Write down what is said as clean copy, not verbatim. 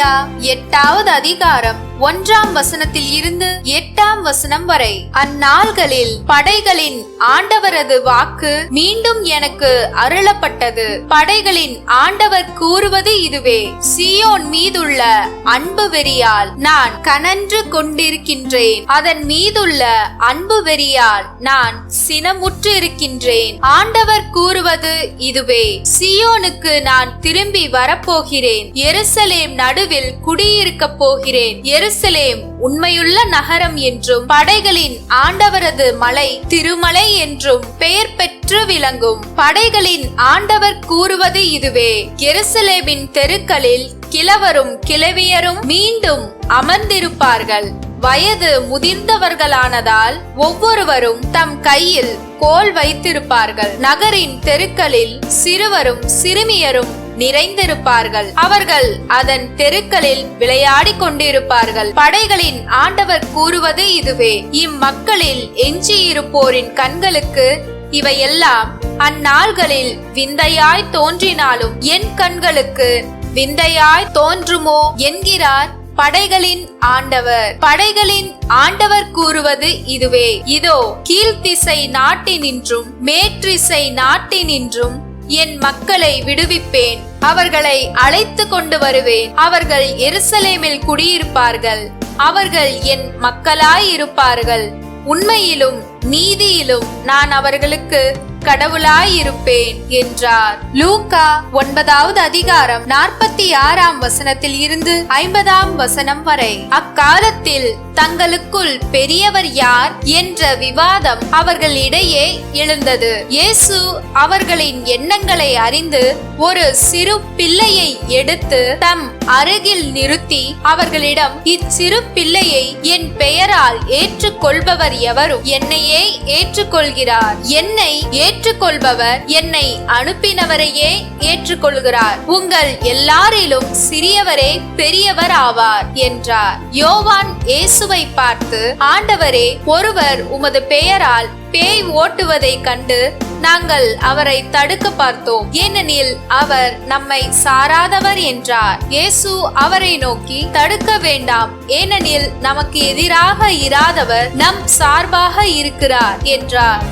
ஏசாயா 8வது அதிகாரம் 1ஆம் வசனத்தில் இருந்து 8ஆம் வசனம் வரை. அந்நாள்களில் படைகளின் ஆண்டவரது வாக்கு மீண்டும் எனக்கு அருளப்பட்டது. படைகளின் ஆண்டவர் கூறுவது இதுவே: சீயோன் மீதுள்ள அன்பு வெறியால் நான் கனன்று கொண்டிருக்கின்றேன். அதன் மீதுள்ள அன்பு வெறியால் நான் சினமுற்று இருக்கின்றேன். ஆண்டவர் கூறுவது இதுவே: சீயோனுக்கு நான் திரும்பி வரப்போகிறேன். எருசலேம் நடுவில் குடியிருக்க போகிறேன். எருசலேம் உண்மையுள்ள நகரம் என்றும் படைகளின் ஆண்டவரது மலை திருமலை என்றும் பெயர் பெற்று விளங்கும். படைகளின் ஆண்டவர் கூறுவது இதுவே: எருசலேமின் தெருக்களில் கிழவரும் கிழவியரும் மீண்டும் அமர்ந்திருப்பார்கள். வயது முதிர்ந்தவர்களானதால் ஒவ்வொருவரும் தம் கையில் கோல் வைத்திருப்பார்கள். நகரின் தெருக்களில் சிறுவரும் சிறுமியரும் நிறைந்திருப்பார்கள். அவர்கள் அதன் தெருக்களில் விளையாடி கொண்டிருப்பார்கள். படைகளின் ஆண்டவர் கூறுவது இதுவே: இம்மக்களில் எஞ்சியிருப்போரின் கண்களுக்கு இவையெல்லாம் அந்நாள்களில் விந்தையாய் தோன்றினாலும் என் கண்களுக்கு விந்தையாய் தோன்றுமோ என்கிறார் படைகளின் ஆண்டவர். படைகளின் ஆண்டவர் கூறுவது இதுவே: இதோ கீழ்த்திசை நாட்டினின்றும் மேற்றிசை நாட்டினின்றும் என் மக்களை விடுவிப்பேன். அவர்களை அழைத்து கொண்டு வருவேன். அவர்கள் எருசலேமில் குடியிருப்பார்கள். அவர்கள் என் மக்களாயிருப்பார்கள். உண்மையிலும் நீதியிலும் நான் அவர்களுக்கு கடவுளாயிருப்பேன் என்றார். லூக்கா 9வது அதிகாரம் 46ஆம் வசனத்தில் இருந்து 50ஆம் வசனம் வரை. அக்காலத்தில் தங்களுக்குள் பெரியவர் யார் என்ற விவாதம் அவர்களிடையே எழுந்தது. இயேசு அவர்களின் எண்ணங்களை அறிந்து ஒரு சிறு பிள்ளையை எடுத்து தம் அருகில் நிறுத்தி அவர்களிடம், இச்சிறு பிள்ளையை என் பெயரால் ஏற்றுக்கொள்பவர் எவரும் என்னையே ஏற்றுக்கொள்கிறார். என்னை ஏற்றுக்கொள்பவர் என்னை அனுப்பினவரையே ஏற்றுக்கொள்கிறார். உங்கள் எல்லாரிலும் சிறியவரே பெரியவர் ஆவார் என்றார். யோவான் இயேசுவை பார்த்து, ஆண்டவரே, ஒருவர் உமது பெயரால் பேய் ஓட்டுவதை கண்டு நாங்கள் அவரை தடுக்க பார்த்தோம், ஏனெனில் அவர் நம்மை சாராதவர் என்றார். இயேசு அவரை நோக்கி, தடுக்க வேண்டாம், ஏனெனில் நமக்கு எதிராக இராதவர் நம் சார்பாக இருக்கிறார் என்றார்.